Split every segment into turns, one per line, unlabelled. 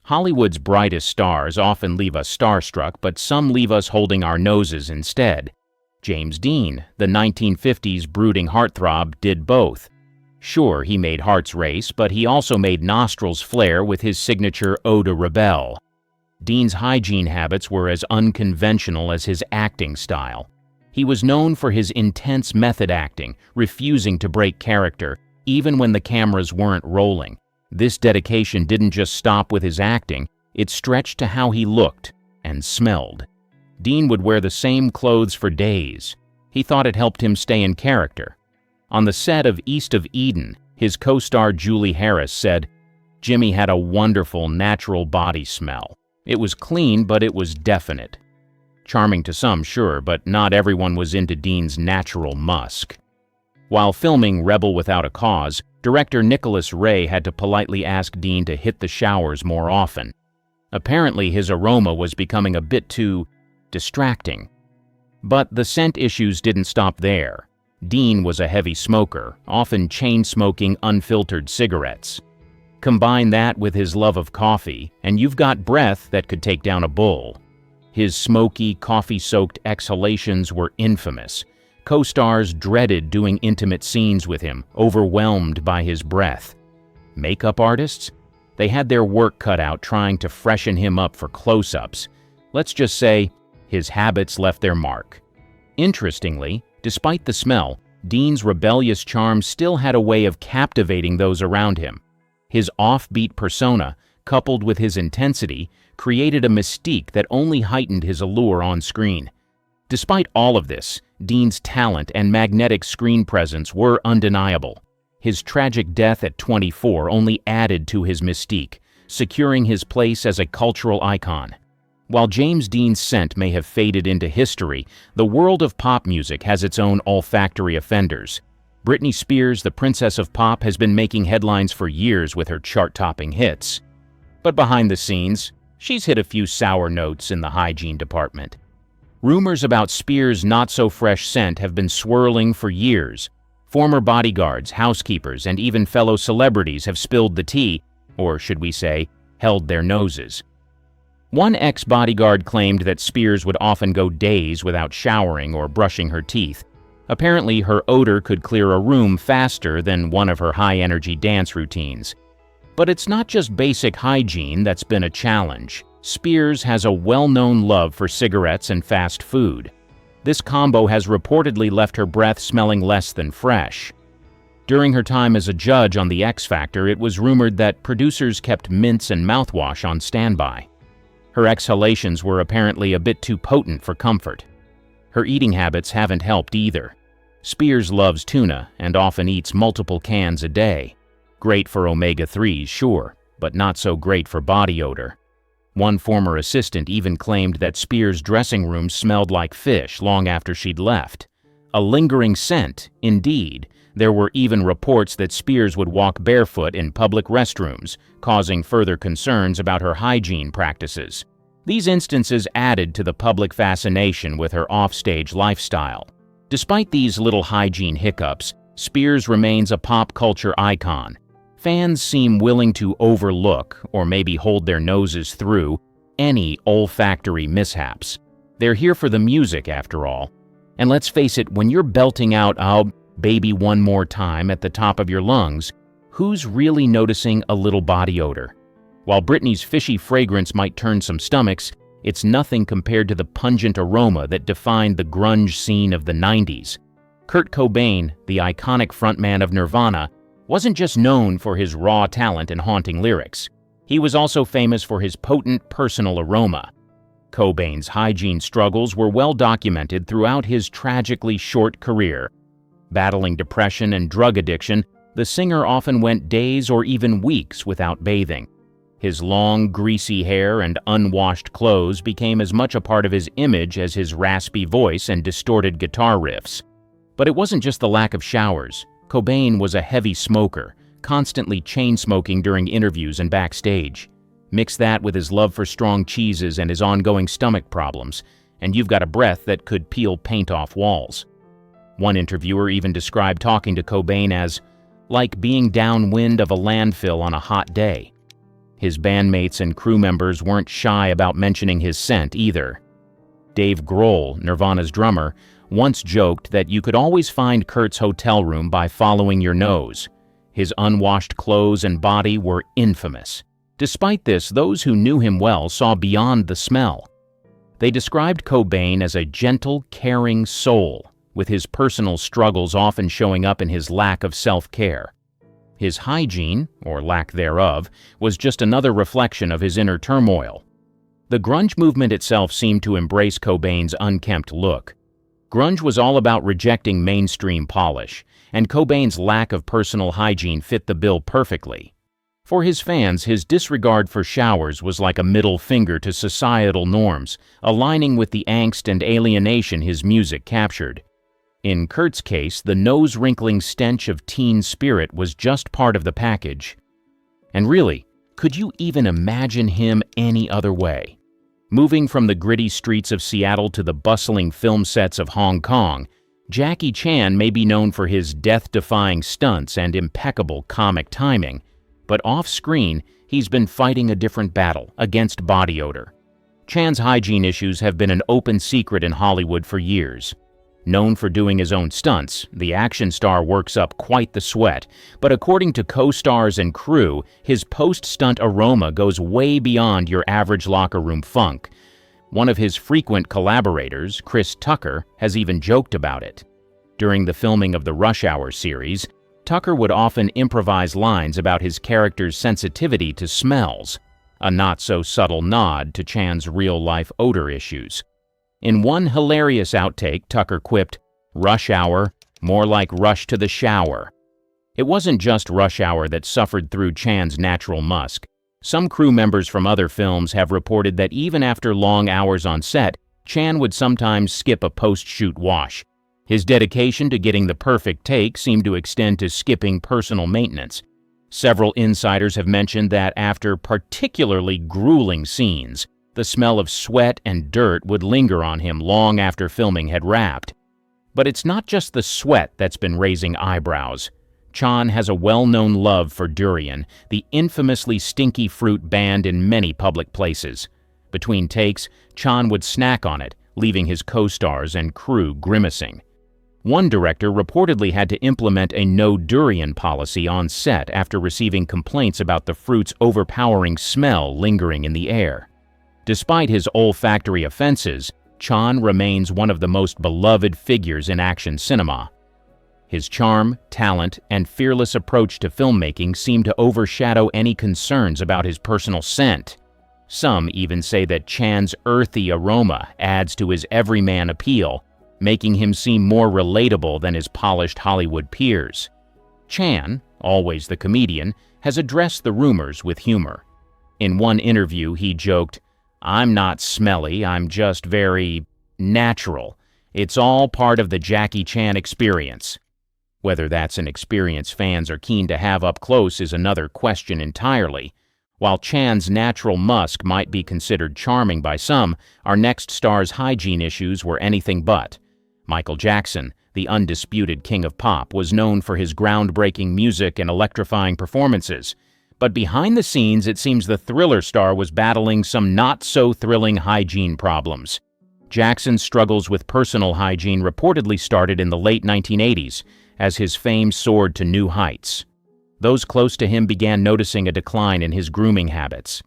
Hollywood's brightest stars often leave us starstruck, but some leave us holding our noses instead. James Dean, the 1950s brooding heartthrob, did both. Sure, he made hearts race, but he also made nostrils flare with his signature Eau de Rebelle. Dean's hygiene habits were as unconventional as his acting style. He was known for his intense method acting, refusing to break character, even when the cameras weren't rolling. This dedication didn't just stop with his acting, it stretched to how he looked and smelled. Dean would wear the same clothes for days. He thought it helped him stay in character. On the set of East of Eden, his co-star Julie Harris said, "Jimmy had a wonderful, natural body smell. It was clean, but it was definite." Charming to some, sure, but not everyone was into Dean's natural musk. While filming Rebel Without a Cause, director Nicholas Ray had to politely ask Dean to hit the showers more often. Apparently, his aroma was becoming a bit too distracting. But the scent issues didn't stop there. Dean was a heavy smoker, often chain-smoking unfiltered cigarettes. Combine that with his love of coffee, and you've got breath that could take down a bull. His smoky, coffee-soaked exhalations were infamous. Co-stars dreaded doing intimate scenes with him, overwhelmed by his breath. Makeup artists? They had their work cut out trying to freshen him up for close-ups. Let's just say, his habits left their mark. Interestingly, despite the smell, Dean's rebellious charm still had a way of captivating those around him. His offbeat persona, coupled with his intensity, created a mystique that only heightened his allure on screen. Despite all of this, Dean's talent and magnetic screen presence were undeniable. His tragic death at 24 only added to his mystique, securing his place as a cultural icon. While James Dean's scent may have faded into history, the world of pop music has its own olfactory offenders. Britney Spears, the Princess of Pop, has been making headlines for years with her chart-topping hits. But behind the scenes, she's hit a few sour notes in the hygiene department. Rumors about Spears' not-so-fresh scent have been swirling for years. Former bodyguards, housekeepers, and even fellow celebrities have spilled the tea, or should we say, held their noses. One ex-bodyguard claimed that Spears would often go days without showering or brushing her teeth. Apparently, her odor could clear a room faster than one of her high-energy dance routines. But it's not just basic hygiene that's been a challenge. Spears has a well-known love for cigarettes and fast food. This combo has reportedly left her breath smelling less than fresh. During her time as a judge on The X Factor, it was rumored that producers kept mints and mouthwash on standby. Her exhalations were apparently a bit too potent for comfort. Her eating habits haven't helped either. Spears loves tuna and often eats multiple cans a day. Great for omega-3s, sure, but not so great for body odor. One former assistant even claimed that Spears' dressing room smelled like fish long after she'd left. A lingering scent, indeed. There were even reports that Spears would walk barefoot in public restrooms, causing further concerns about her hygiene practices. These instances added to the public fascination with her offstage lifestyle. Despite these little hygiene hiccups, Spears remains a pop culture icon. Fans seem willing to overlook, or maybe hold their noses through, any olfactory mishaps. They're here for the music, after all. And let's face it, when you're belting out "Oh, baby one more time" at the top of your lungs, who's really noticing a little body odor? While Britney's fishy fragrance might turn some stomachs, it's nothing compared to the pungent aroma that defined the grunge scene of the 90s. Kurt Cobain, the iconic frontman of Nirvana, wasn't just known for his raw talent and haunting lyrics. He was also famous for his potent personal aroma. Cobain's hygiene struggles were well documented throughout his tragically short career. Battling depression and drug addiction, the singer often went days or even weeks without bathing. His long, greasy hair and unwashed clothes became as much a part of his image as his raspy voice and distorted guitar riffs. But it wasn't just the lack of showers. Cobain was a heavy smoker, constantly chain-smoking during interviews and backstage. Mix that with his love for strong cheeses and his ongoing stomach problems, and you've got a breath that could peel paint off walls. One interviewer even described talking to Cobain as like being downwind of a landfill on a hot day. His bandmates and crew members weren't shy about mentioning his scent either. Dave Grohl, Nirvana's drummer, once joked that you could always find Kurt's hotel room by following your nose. His unwashed clothes and body were infamous. Despite this, those who knew him well saw beyond the smell. They described Cobain as a gentle, caring soul, with his personal struggles often showing up in his lack of self-care. His hygiene, or lack thereof, was just another reflection of his inner turmoil. The grunge movement itself seemed to embrace Cobain's unkempt look. Grunge was all about rejecting mainstream polish, and Cobain's lack of personal hygiene fit the bill perfectly. For his fans, his disregard for showers was like a middle finger to societal norms, aligning with the angst and alienation his music captured. In Kurt's case, the nose-wrinkling stench of teen spirit was just part of the package. And really, could you even imagine him any other way? Moving from the gritty streets of Seattle to the bustling film sets of Hong Kong, Jackie Chan may be known for his death-defying stunts and impeccable comic timing, but off-screen, he's been fighting a different battle against body odor. Chan's hygiene issues have been an open secret in Hollywood for years. Known for doing his own stunts, the action star works up quite the sweat, but according to co-stars and crew, his post-stunt aroma goes way beyond your average locker room funk. One of his frequent collaborators, Chris Tucker, has even joked about it. During the filming of the Rush Hour series, Tucker would often improvise lines about his character's sensitivity to smells, a not-so-subtle nod to Chan's real-life odor issues. In one hilarious outtake, Tucker quipped, "Rush Hour, more like rush to the shower." It wasn't just Rush Hour that suffered through Chan's natural musk. Some crew members from other films have reported that even after long hours on set, Chan would sometimes skip a post-shoot wash. His dedication to getting the perfect take seemed to extend to skipping personal maintenance. Several insiders have mentioned that after particularly grueling scenes, the smell of sweat and dirt would linger on him long after filming had wrapped. But it's not just the sweat that's been raising eyebrows. Chan has a well-known love for durian, the infamously stinky fruit banned in many public places. Between takes, Chan would snack on it, leaving his co-stars and crew grimacing. One director reportedly had to implement a no-durian policy on set after receiving complaints about the fruit's overpowering smell lingering in the air. Despite his olfactory offenses, Chan remains one of the most beloved figures in action cinema. His charm, talent, and fearless approach to filmmaking seem to overshadow any concerns about his personal scent. Some even say that Chan's earthy aroma adds to his everyman appeal, making him seem more relatable than his polished Hollywood peers. Chan, always the comedian, has addressed the rumors with humor. In one interview, he joked, "I'm not smelly, I'm just very natural. It's all part of the Jackie Chan experience." Whether that's an experience fans are keen to have up close is another question entirely. While Chan's natural musk might be considered charming by some, our next star's hygiene issues were anything but. Michael Jackson, the undisputed king of pop, was known for his groundbreaking music and electrifying performances. But behind the scenes, it seems the Thriller star was battling some not-so-thrilling hygiene problems. Jackson's struggles with personal hygiene reportedly started in the late 1980s, as his fame soared to new heights. Those close to him began noticing a decline in his grooming habits.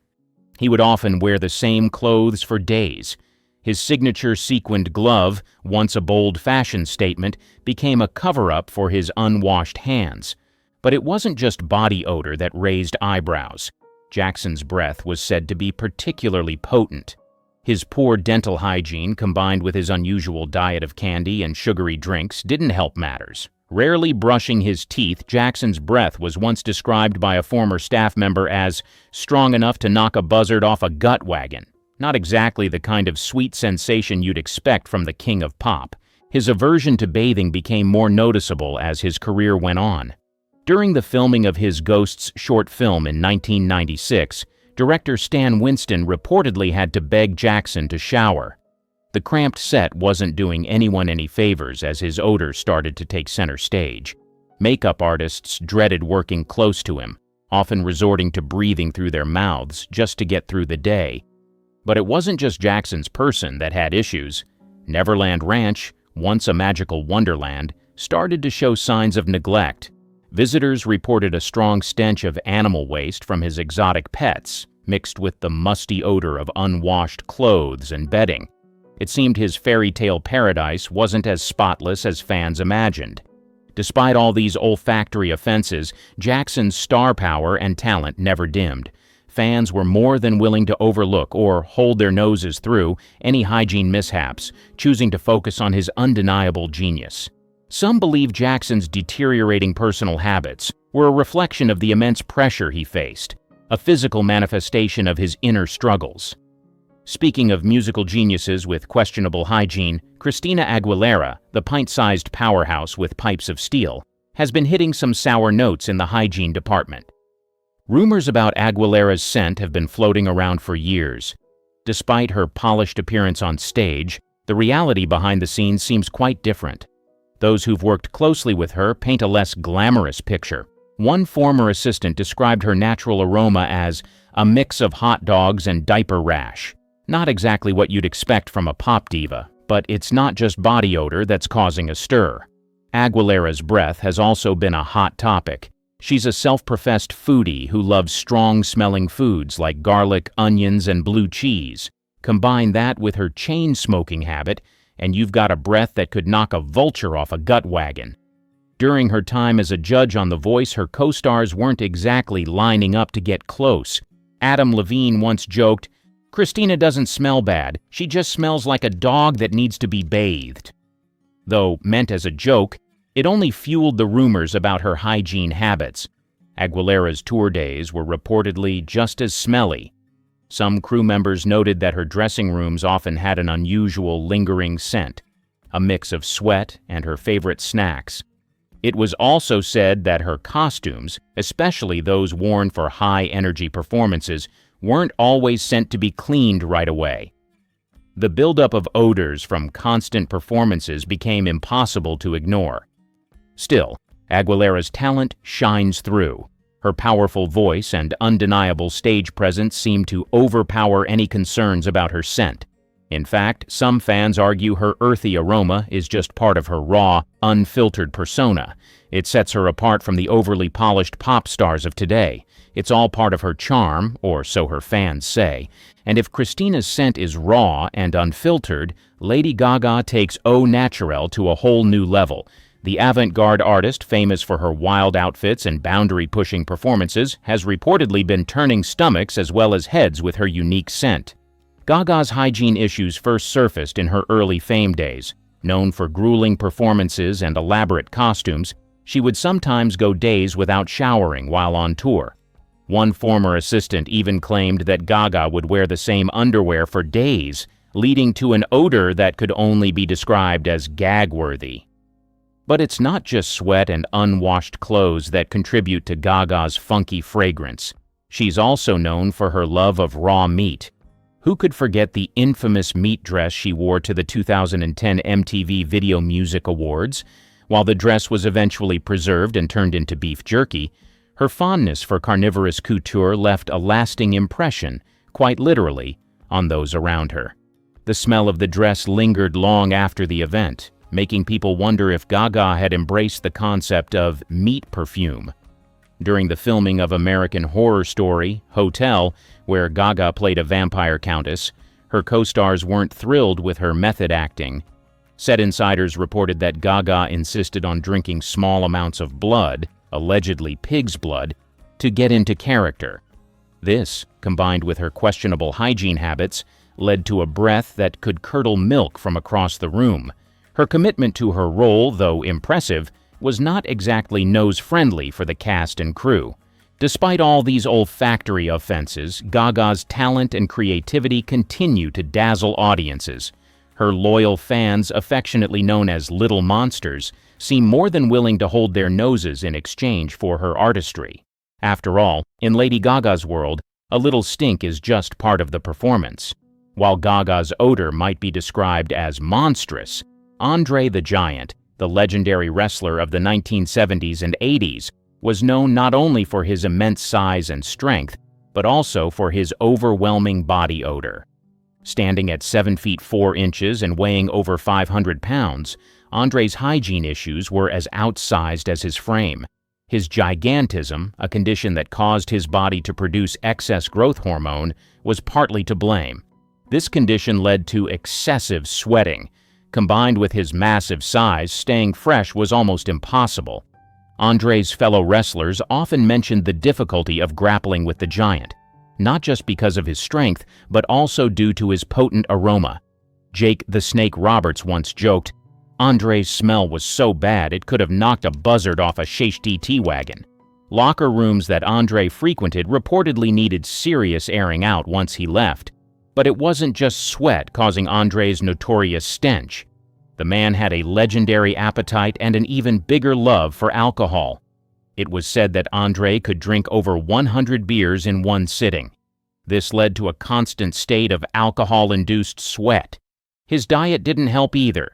He would often wear the same clothes for days. His signature sequined glove, once a bold fashion statement, became a cover-up for his unwashed hands. But it wasn't just body odor that raised eyebrows. Jackson's breath was said to be particularly potent. His poor dental hygiene, combined with his unusual diet of candy and sugary drinks, didn't help matters. Rarely brushing his teeth, Jackson's breath was once described by a former staff member as strong enough to knock a buzzard off a gut wagon. Not exactly the kind of sweet sensation you'd expect from the king of pop. His aversion to bathing became more noticeable as his career went on. During the filming of his Ghosts short film in 1996, director Stan Winston reportedly had to beg Jackson to shower. The cramped set wasn't doing anyone any favors as his odor started to take center stage. Makeup artists dreaded working close to him. often resorting to breathing through their mouths just to get through the day. But it wasn't just Jackson's person that had issues. Neverland Ranch, once a magical wonderland, started to show signs of neglect. Visitors reported a strong stench of animal waste from his exotic pets, mixed with the musty odor of unwashed clothes and bedding. It seemed his fairy tale paradise wasn't as spotless as fans imagined. Despite all these olfactory offenses, Jackson's star power and talent never dimmed. Fans were more than willing to overlook or hold their noses through any hygiene mishaps, choosing to focus on his undeniable genius. Some believe Jackson's deteriorating personal habits were a reflection of the immense pressure he faced, a physical manifestation of his inner struggles. Speaking of musical geniuses with questionable hygiene, Christina Aguilera, the pint-sized powerhouse with pipes of steel, has been hitting some sour notes in the hygiene department. Rumors about Aguilera's scent have been floating around for years. Despite her polished appearance on stage, the reality behind the scenes seems quite different. Those who've worked closely with her paint a less glamorous picture. One former assistant described her natural aroma as a mix of hot dogs and diaper rash. Not exactly what you'd expect from a pop diva, but it's not just body odor that's causing a stir. Aguilera's breath has also been a hot topic. She's a self-professed foodie who loves strong-smelling foods like garlic, onions, and blue cheese. Combine that with her chain-smoking habit, and you've got a breath that could knock a vulture off a gut wagon. During her time as a judge on The Voice, her co-stars weren't exactly lining up to get close. Adam Levine once joked, "Christina doesn't smell bad, she just smells like a dog that needs to be bathed." Though meant as a joke, it only fueled the rumors about her hygiene habits. Aguilera's tour days were reportedly just as smelly. Some crew members noted that her dressing rooms often had an unusual lingering scent, a mix of sweat and her favorite snacks. It was also said that her costumes, especially those worn for high-energy performances, weren't always sent to be cleaned right away. The buildup of odors from constant performances became impossible to ignore. Still, Aguilera's talent shines through. Her powerful voice and undeniable stage presence seem to overpower any concerns about her scent. In fact, some fans argue her earthy aroma is just part of her raw, unfiltered persona. It sets her apart from the overly polished pop stars of today. It's all part of her charm, or so her fans say. And if Christina's scent is raw and unfiltered, Lady Gaga takes au naturel to a whole new level. The avant-garde artist, famous for her wild outfits and boundary-pushing performances, has reportedly been turning stomachs as well as heads with her unique scent. Gaga's hygiene issues first surfaced in her early fame days. Known for grueling performances and elaborate costumes, she would sometimes go days without showering while on tour. One former assistant even claimed that Gaga would wear the same underwear for days, leading to an odor that could only be described as gag-worthy. But it's not just sweat and unwashed clothes that contribute to Gaga's funky fragrance. She's also known for her love of raw meat. Who could forget the infamous meat dress she wore to the 2010 MTV Video Music Awards? While the dress was eventually preserved and turned into beef jerky, her fondness for carnivorous couture left a lasting impression, quite literally, on those around her. The smell of the dress lingered long after the event, making people wonder if Gaga had embraced the concept of meat perfume. During the filming of American Horror Story, Hotel, where Gaga played a vampire countess, her co-stars weren't thrilled with her method acting. Set insiders reported that Gaga insisted on drinking small amounts of blood, allegedly pig's blood, to get into character. This, combined with her questionable hygiene habits, led to a breath that could curdle milk from across the room. Her commitment to her role, though impressive, was not exactly nose-friendly for the cast and crew. Despite all these olfactory offenses, Gaga's talent and creativity continue to dazzle audiences. Her loyal fans, affectionately known as Little Monsters, seem more than willing to hold their noses in exchange for her artistry. After all, in Lady Gaga's world, a little stink is just part of the performance. While Gaga's odor might be described as monstrous, Andre the Giant, the legendary wrestler of the 1970s and 80s, was known not only for his immense size and strength, but also for his overwhelming body odor. Standing at 7 feet 4 inches and weighing over 500 pounds, Andre's hygiene issues were as outsized as his frame. His gigantism, a condition that caused his body to produce excess growth hormone, was partly to blame. This condition led to excessive sweating. Combined with his massive size, staying fresh was almost impossible. Andre's fellow wrestlers often mentioned the difficulty of grappling with the giant, not just because of his strength, but also due to his potent aroma. Jake the Snake Roberts once joked, "Andre's smell was so bad it could have knocked a buzzard off a T wagon." Locker rooms that Andre frequented reportedly needed serious airing out once he left. But it wasn't just sweat causing Andre's notorious stench. The man had a legendary appetite and an even bigger love for alcohol. It was said that Andre could drink over 100 beers in one sitting. This led to a constant state of alcohol-induced sweat. His diet didn't help either.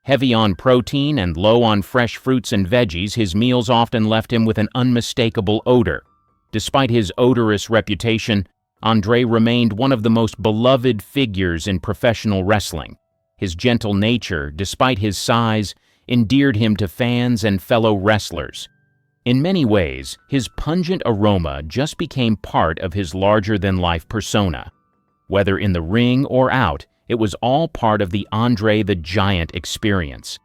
Heavy on protein and low on fresh fruits and veggies, his meals often left him with an unmistakable odor. Despite his odorous reputation, Andre remained one of the most beloved figures in professional wrestling. His gentle nature, despite his size, endeared him to fans and fellow wrestlers. In many ways, his pungent aroma just became part of his larger-than-life persona. Whether in the ring or out, it was all part of the Andre the Giant experience.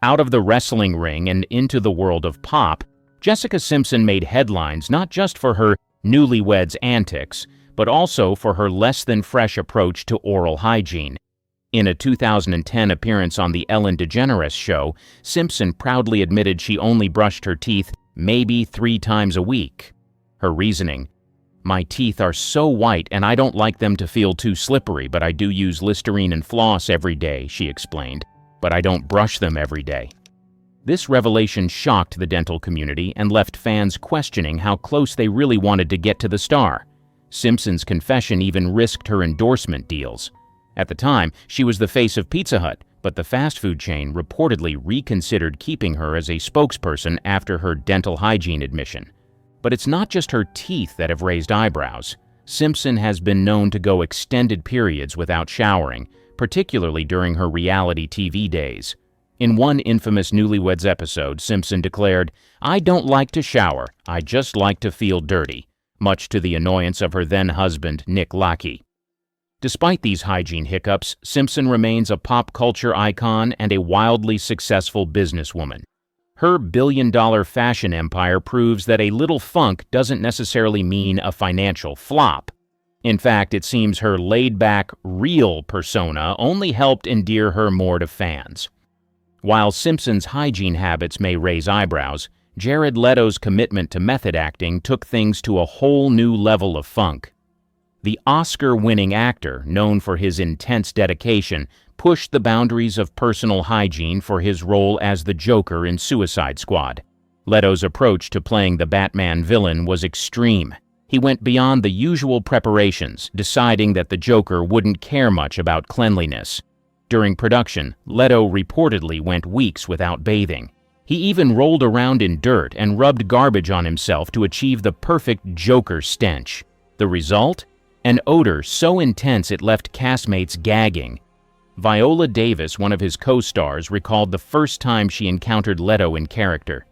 Out of the wrestling ring and into the world of pop, Jessica Simpson made headlines not just for her newlyweds' antics, but also for her less-than-fresh approach to oral hygiene. In a 2010 appearance on The Ellen DeGeneres Show, Simpson proudly admitted she only brushed her teeth maybe 3 times a week. Her reasoning, "My teeth are so white and I don't like them to feel too slippery, but I do use Listerine and floss every day," she explained, "but I don't brush them every day." This revelation shocked the dental community and left fans questioning how close they really wanted to get to the star. Simpson's confession even risked her endorsement deals. At the time, she was the face of Pizza Hut, but the fast food chain reportedly reconsidered keeping her as a spokesperson after her dental hygiene admission. But it's not just her teeth that have raised eyebrows. Simpson has been known to go extended periods without showering, particularly during her reality TV days. In one infamous Newlyweds episode, Simpson declared, "I don't like to shower, I just like to feel dirty," much to the annoyance of her then-husband, Nick Lackey. Despite these hygiene hiccups, Simpson remains a pop culture icon and a wildly successful businesswoman. Her billion-dollar fashion empire proves that a little funk doesn't necessarily mean a financial flop. In fact, it seems her laid-back, real persona only helped endear her more to fans. While Simpson's hygiene habits may raise eyebrows, Jared Leto's commitment to method acting took things to a whole new level of funk. The Oscar-winning actor, known for his intense dedication, pushed the boundaries of personal hygiene for his role as the Joker in Suicide Squad. Leto's approach to playing the Batman villain was extreme. He went beyond the usual preparations, deciding that the Joker wouldn't care much about cleanliness. During production, Leto reportedly went weeks without bathing. He even rolled around in dirt and rubbed garbage on himself to achieve the perfect Joker stench. The result? An odor so intense it left castmates gagging. Viola Davis, one of his co-stars, recalled the first time she encountered Leto in character.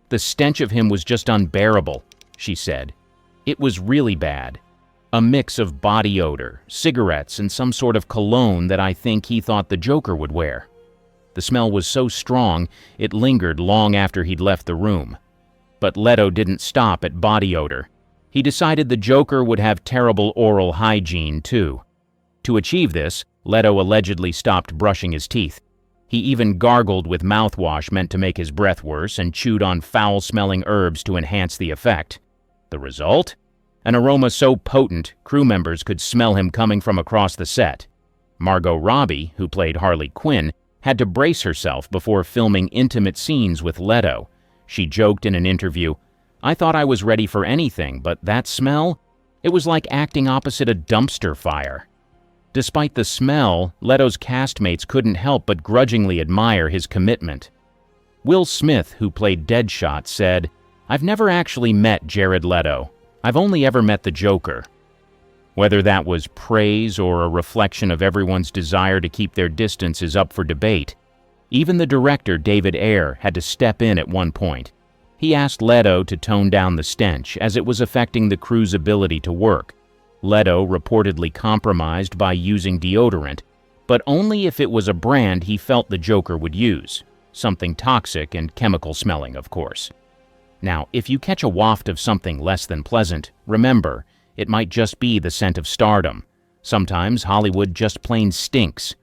"The stench of him was just unbearable," she said. "It was really bad. A mix of body odor, cigarettes, and some sort of cologne that I think he thought the Joker would wear. The smell was so strong, it lingered long after he'd left the room." But Leto didn't stop at body odor. He decided the Joker would have terrible oral hygiene, too. To achieve this, Leto allegedly stopped brushing his teeth. He even gargled with mouthwash meant to make his breath worse and chewed on foul-smelling herbs to enhance the effect. The result? An aroma so potent, crew members could smell him coming from across the set. Margot Robbie, who played Harley Quinn, had to brace herself before filming intimate scenes with Leto. She joked in an interview, "I thought I was ready for anything, but that smell? It was like acting opposite a dumpster fire." Despite the smell, Leto's castmates couldn't help but grudgingly admire his commitment. Will Smith, who played Deadshot, said, I've never actually met Jared Leto. I've only ever met the Joker. Whether that was praise or a reflection of everyone's desire to keep their distance is up for debate. Even the director, David Ayer, had to step in at one point. He asked Leto to tone down the stench as it was affecting the crew's ability to work. Leto reportedly compromised by using deodorant, but only if it was a brand he felt the Joker would use. Something toxic and chemical smelling, of course. Now, if you catch a waft of something less than pleasant, remember, it might just be the scent of stardom. Sometimes Hollywood just plain stinks.